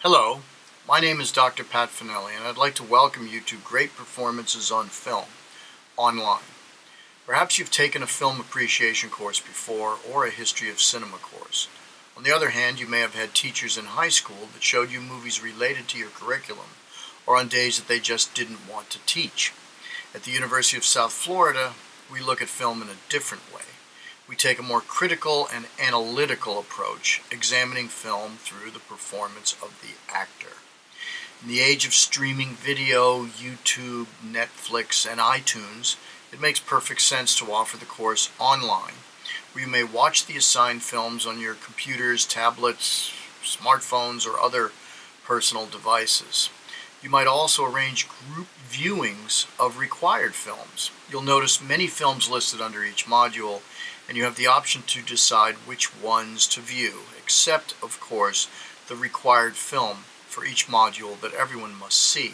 Hello, my name is Dr. Pat Finelli, and I'd like to welcome you to Great Performances on Film, online. Perhaps you've taken a film appreciation course before, or a history of cinema course. On the other hand, you may have had teachers in high school that showed you movies related to your curriculum, or on days that they just didn't want to teach. At the University of South Florida, we look at film in a different way. We take a more critical and analytical approach, examining film through the performance of the actor. In the age of streaming video, YouTube, Netflix, and iTunes, it makes perfect sense to offer the course online, where you may watch the assigned films on your computers, tablets, smartphones, or other personal devices. You might also arrange group viewings of required films. You'll notice many films listed under each module, and you have the option to decide which ones to view, except, of course, the required film for each module that everyone must see.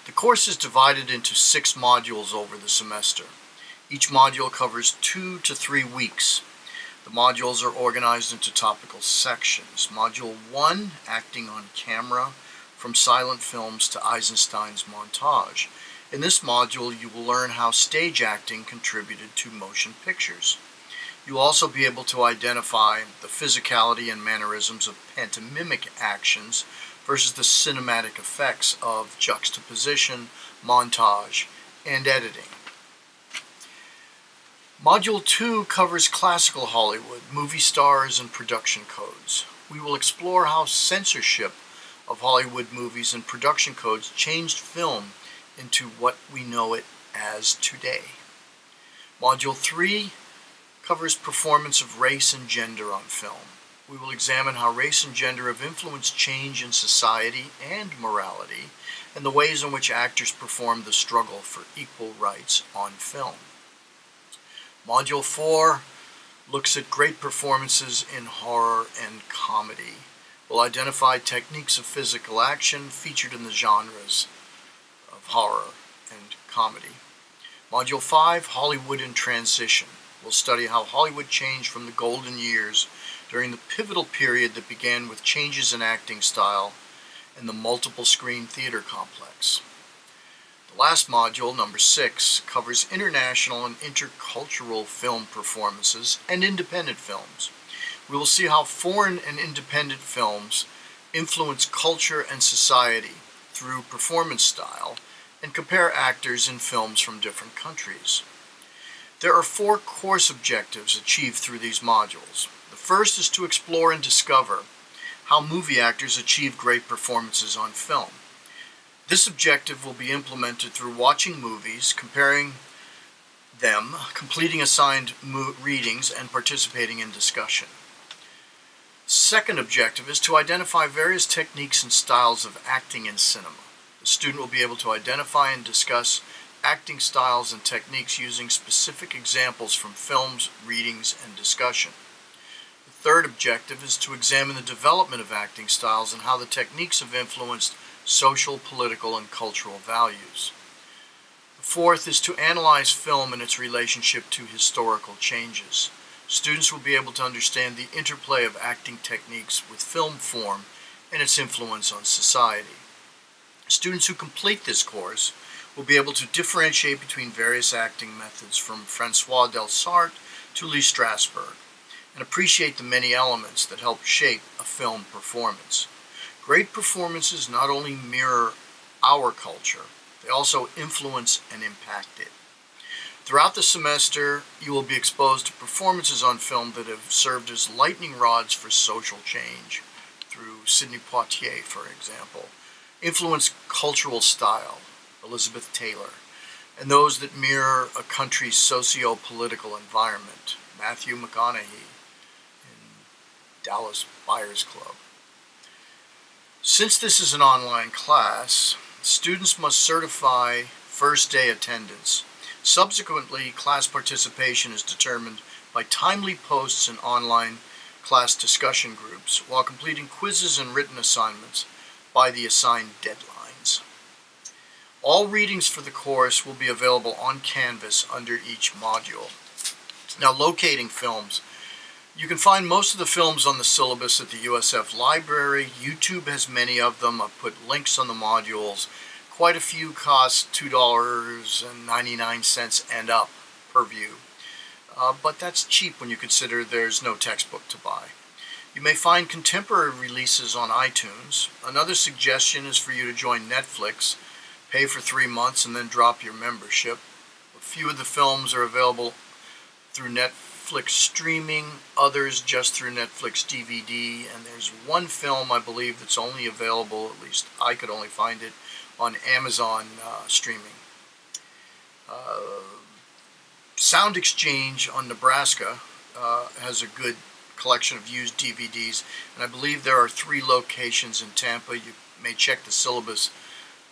The course is divided into 6 modules over the semester. Each module covers 2 to 3 weeks. The modules are organized into topical sections. Module 1, Acting on Camera, from silent films to Eisenstein's montage. In this module, you will learn how stage acting contributed to motion pictures. You will also be able to identify the physicality and mannerisms of pantomimic actions versus the cinematic effects of juxtaposition, montage, and editing. Module 2 covers classical Hollywood, movie stars, and production codes. We will explore how censorship of Hollywood movies and production codes changed film into what we know it as today. Module 3 covers performance of race and gender on film. We will examine how race and gender have influenced change in society and morality, and the ways in which actors perform the struggle for equal rights on film. Module 4 looks at great performances in horror and comedy. We'll identify techniques of physical action featured in the genres of horror and comedy. Module 5, Hollywood in Transition. We'll study how Hollywood changed from the golden years during the pivotal period that began with changes in acting style and the multiple screen theater complex. The last module, number 6, covers international and intercultural film performances and independent films. We will see how foreign and independent films influence culture and society through performance style and compare actors in films from different countries. There are 4 course objectives achieved through these modules. The first is to explore and discover how movie actors achieve great performances on film. This objective will be implemented through watching movies, comparing them, completing assigned readings, and participating in discussion. Second objective is to identify various techniques and styles of acting in cinema. The student will be able to identify and discuss acting styles and techniques using specific examples from films, readings, and discussion. The third objective is to examine the development of acting styles and how the techniques have influenced social, political, and cultural values. The fourth is to analyze film and its relationship to historical changes. Students will be able to understand the interplay of acting techniques with film form and its influence on society. Students who complete this course will be able to differentiate between various acting methods from Francois Delsarte to Lee Strasberg and appreciate the many elements that help shape a film performance. Great performances not only mirror our culture, they also influence and impact it. Throughout the semester, you will be exposed to performances on film that have served as lightning rods for social change, through Sidney Poitier, for example, influenced cultural style, Elizabeth Taylor, and those that mirror a country's socio-political environment, Matthew McConaughey in Dallas Buyers Club. Since this is an online class, students must certify first day attendance. Subsequently, class participation is determined by timely posts in online class discussion groups while completing quizzes and written assignments by the assigned deadlines. All readings for the course will be available on Canvas under each module. Now, locating films You can find most of the films on the syllabus at the USF library. YouTube has many of them. I've put links on the modules. Quite a few cost $2.99 and up per view. But that's cheap when you consider there's no textbook to buy. You may find contemporary releases on iTunes. Another suggestion is for you to join Netflix, pay for 3 months, and then drop your membership. A few of the films are available through Netflix streaming, others just through Netflix DVD, and there's one film I believe that's only available, at least I could only find it, on Amazon streaming. Sound Exchange on Nebraska has a good collection of used DVDs, and I believe there are 3 locations in Tampa. You may check the syllabus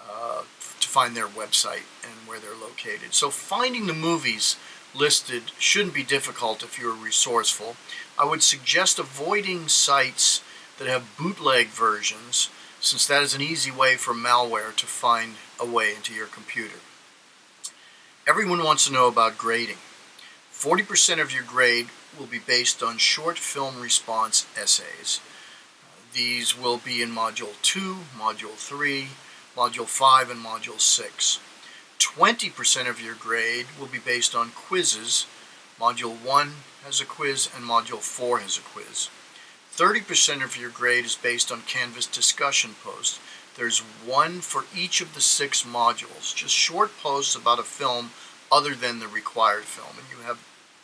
to find their website and where they're located. So finding the movies listed shouldn't be difficult if you're resourceful. I would suggest avoiding sites that have bootleg versions, since that is an easy way for malware to find a way into your computer. Everyone wants to know about grading. 40% of your grade will be based on short film response essays. These will be in Module 2, Module 3, Module 5, and Module 6. 20% of your grade will be based on quizzes. Module 1 has a quiz and Module 4 has a quiz. 30% of your grade is based on Canvas discussion posts. There's one for each of the 6 modules, just short posts about a film other than the required film, and you have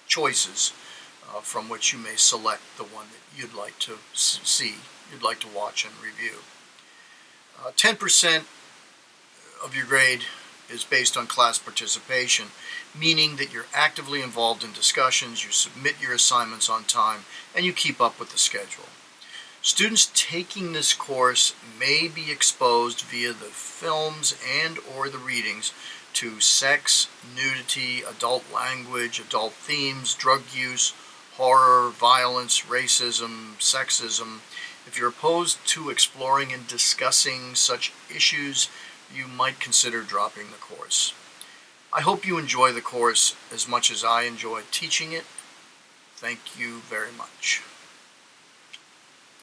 choices from which you may select the one that you'd like to see, you'd like to watch and review. 10% of your grade is based on class participation, meaning that you're actively involved in discussions, you submit your assignments on time, and you keep up with the schedule. Students taking this course may be exposed via the films and or the readings to sex, nudity, adult language, adult themes, drug use, horror, violence, racism, sexism. If you're opposed to exploring and discussing such issues, you might consider dropping the course. I hope you enjoy the course as much as I enjoy teaching it. Thank you very much.